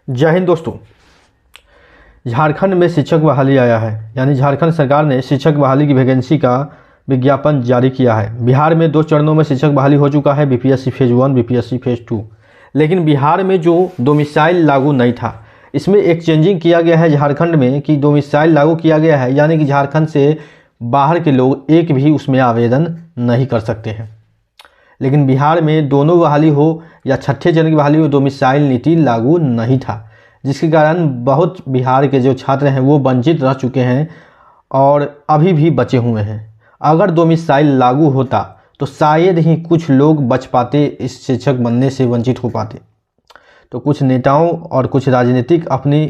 जय हिंद दोस्तों। झारखंड में शिक्षक बहाली आया है, यानी झारखंड सरकार ने शिक्षक बहाली की वैकेंसी का विज्ञापन जारी किया है। बिहार में 2 चरणों में शिक्षक बहाली हो चुका है, बीपीएससी फेज़ 1, बीपीएससी फेज़ 2। लेकिन बिहार में जो डोमिसाइल लागू नहीं था, इसमें एक चेंजिंग किया गया है झारखंड में कि डोमिसाइल लागू किया गया है, यानी कि झारखंड से बाहर के लोग एक भी उसमें आवेदन नहीं कर सकते हैं। लेकिन बिहार में दोनों बहाली हो या छठे चरण की बहाली हो, डोमिसाइल नीति लागू नहीं था, जिसके कारण बहुत बिहार के जो छात्र हैं वो वंचित रह चुके हैं और अभी भी बचे हुए हैं। अगर डोमिसाइल लागू होता तो शायद ही कुछ लोग बच पाते, इस शिक्षक बनने से वंचित हो पाते। तो कुछ नेताओं और कुछ राजनीतिक अपनी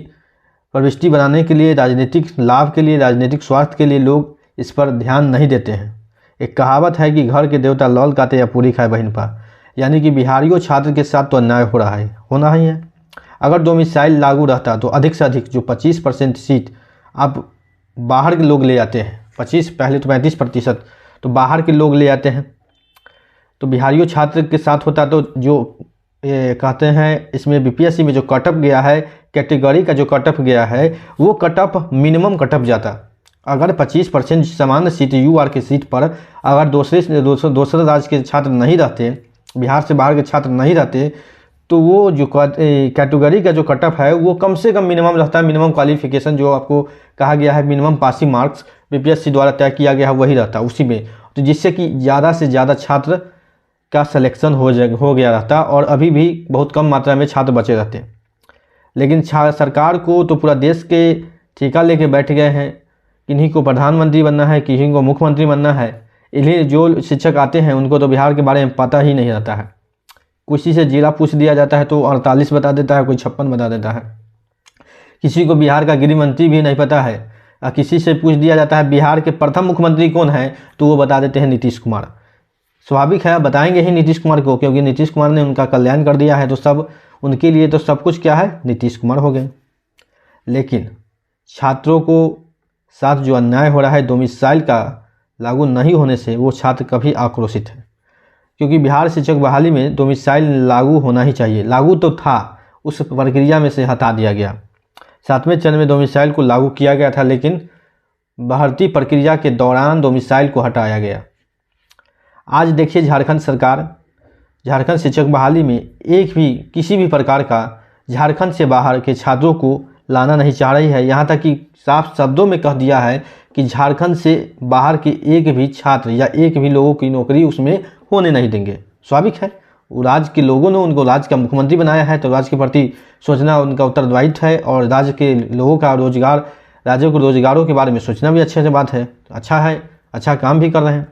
प्रविष्टि बनाने के लिए, राजनीतिक लाभ के लिए, राजनीतिक स्वार्थ के लिए लोग इस पर ध्यान नहीं देते हैं। एक कहावत है कि घर के देवता लौल काटे या पूरी खाए बहिन पा, यानी कि बिहारियों छात्र के साथ तो अन्याय हो रहा है, होना ही है। अगर डोमिसाइल लागू रहता तो अधिक से अधिक जो 25% सीट आप बाहर के लोग ले आते हैं, 25 पहले तो 35%, तो बाहर के लोग ले आते हैं, तो बिहारियों छात्र के साथ होता तो जो कहते हैं इसमें बीपीएससी में जो कटअप गया है, कैटेगरी का जो कटअप गया है, वो कटअप मिनिमम कटअप जाता। अगर 25% सामान्य सीट यूआर की सीट पर अगर दूसरे राज्य के छात्र नहीं रहते, बिहार से बाहर के छात्र नहीं रहते, तो वो जो कैटेगरी का जो कटअप है वो कम से कम मिनिमम रहता है। मिनिमम क्वालिफिकेशन जो आपको कहा गया है, मिनिमम पासिंग मार्क्स बीपीएससी द्वारा तय किया गया है, वही रहता उसी में, तो जिससे कि ज़्यादा से ज़्यादा छात्र का सिलेक्शन हो गया रहता और अभी भी बहुत कम मात्रा में छात्र बचे रहते। लेकिन सरकार को तो पूरा देश के ठेका लेके बैठ गए हैं, किन्हीं को प्रधानमंत्री बनना है, किन्हीं को मुख्यमंत्री बनना है। इन्हें जो शिक्षक आते हैं उनको तो बिहार के बारे में पता ही नहीं रहता है। किसी से जिला पूछ दिया जाता है तो 48 बता देता है, कोई 56 बता देता है। किसी को बिहार का गृह मंत्री भी नहीं पता है, और किसी से पूछ दिया जाता है बिहार के प्रथम मुख्यमंत्री कौन है, तो वो बता देते हैं नीतीश कुमार। स्वाभाविक है, बताएंगे ही नीतीश कुमार को, क्योंकि नीतीश कुमार ने उनका कल्याण कर दिया है, तो सब उनके लिए तो सब कुछ क्या है, नीतीश कुमार हो गए। लेकिन छात्रों को साथ जो अन्याय हो रहा है डोमिसाइल का लागू नहीं होने से, वो छात्र कभी आक्रोशित है, क्योंकि बिहार शिक्षक बहाली में डोमिसाइल लागू होना ही चाहिए। लागू तो था, उस प्रक्रिया में से हटा दिया गया। 7वें चरण में डोमिसाइल को लागू किया गया था, लेकिन भर्ती प्रक्रिया के दौरान डोमिसाइल को हटाया गया। आज देखिए झारखंड सरकार झारखंड शिक्षक बहाली में एक भी किसी भी प्रकार का झारखंड से बाहर के छात्रों को लाना नहीं चाह रही है। यहाँ तक कि साफ शब्दों में कह दिया है कि झारखंड से बाहर के एक भी छात्र या एक भी लोगों की नौकरी उसमें होने नहीं देंगे। स्वाभाविक है, वो राज्य के लोगों ने उनको राज्य का मुख्यमंत्री बनाया है, तो राज्य के प्रति सोचना उनका उत्तरदायित्व है, और राज्य के लोगों का रोजगार, राज्यों के रोजगारों के बारे में सोचना भी अच्छे से बात है। अच्छा है, अच्छा काम भी कर रहे हैं,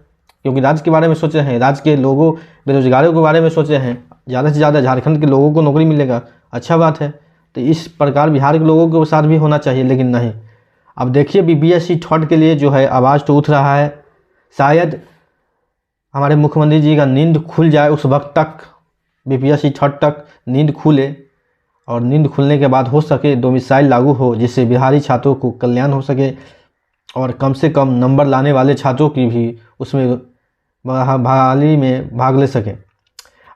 क्योंकि राज्य के बारे में सोच रहे हैं, राज्य के लोगों बेरोजगारों के बारे में सोच रहे हैं, ज़्यादा से ज़्यादा झारखंड के लोगों को नौकरी मिलेगा, अच्छा बात है। तो इस प्रकार बिहार के लोगों के साथ भी होना चाहिए, लेकिन नहीं। अब देखिए बीपीएससी थर्ड के लिए जो है आवाज़ तो उठ रहा है, शायद हमारे मुख्यमंत्री जी का नींद खुल जाए, उस वक्त तक बीपीएससी थर्ड तक नींद खुले, और नींद खुलने के बाद हो सके डोमिसाइल लागू हो, जिससे बिहारी छात्रों को कल्याण हो सके और कम से कम नंबर लाने वाले छात्रों की भी उसमें बहाली में भाग ले सकें।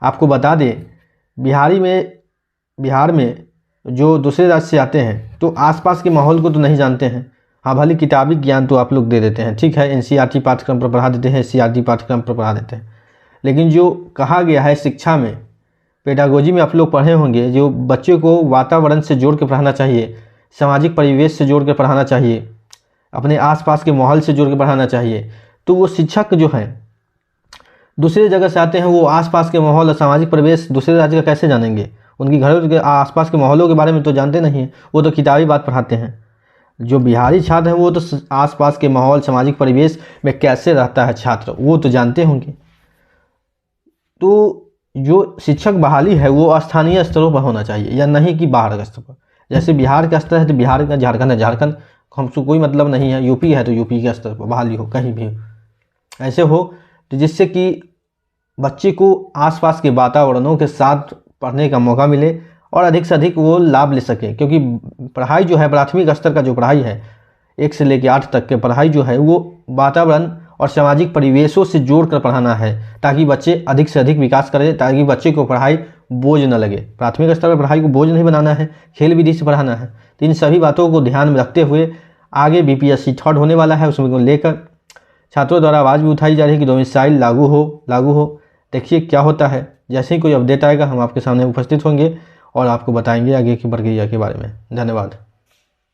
आपको बता दें, बिहार में जो दूसरे राज्य से आते हैं तो आसपास के माहौल को तो नहीं जानते हैं। हाँ, भले किताबी ज्ञान तो आप लोग दे देते हैं, ठीक है, एनसीईआरटी पाठ्यक्रम पर पढ़ा देते हैं, सीआरटी पाठ्यक्रम पर पढ़ा देते हैं, लेकिन जो कहा गया है शिक्षा में, पेडागोजी में आप लोग पढ़े होंगे, जो बच्चे को वातावरण से जोड़ के पढ़ाना चाहिए, सामाजिक परिवेश से जोड़ के पढ़ाना चाहिए, अपने आसपास के माहौल से जोड़ के पढ़ाना चाहिए, तो वो शिक्षक जो हैं दूसरे जगह से आते हैं, वो आसपास के माहौल और सामाजिक परिवेश दूसरे राज्य का कैसे जानेंगे? उनकी घरों के आसपास के माहौलों के बारे में तो जानते नहीं हैं, वो तो किताबी बात पढ़ाते हैं। जो बिहारी छात्र हैं वो तो आसपास के माहौल, सामाजिक परिवेश में कैसे रहता है छात्र, वो तो जानते होंगे। तो जो शिक्षक बहाली है वो स्थानीय स्तरों पर होना चाहिए, या नहीं कि बाहर के स्तर पर। जैसे बिहार का स्तर है तो बिहार का, झारखंड है झारखंड, हमसे कोई मतलब नहीं है। यूपी है तो यूपी के स्तर पर बहाली हो, कहीं भी ऐसे हो, तो जिससे कि बच्चे को आसपास के वातावरणों के साथ पढ़ने का मौका मिले और अधिक से अधिक वो लाभ ले सके। क्योंकि पढ़ाई जो है, प्राथमिक स्तर का जो पढ़ाई है, 1 से लेकर 8 तक के पढ़ाई जो है, वो वातावरण और सामाजिक परिवेशों से जोड़ कर पढ़ाना है, ताकि बच्चे अधिक से अधिक विकास करें, ताकि बच्चे को पढ़ाई बोझ न लगे। प्राथमिक स्तर पर पढ़ाई को बोझ नहीं बनाना है, खेल विधि से पढ़ाना है। तो इन सभी बातों को ध्यान में रखते हुए आगे बीपीएससी थर्ड होने वाला है, उसमें को लेकर छात्रों द्वारा आवाज़ भी उठाई जा रही है कि डोमिसाइल लागू हो। देखिए क्या होता है। जैसे ही कोई अपडेट आएगा हम आपके सामने उपस्थित होंगे और आपको बताएंगे आगे की प्रक्रिया के बारे में। धन्यवाद।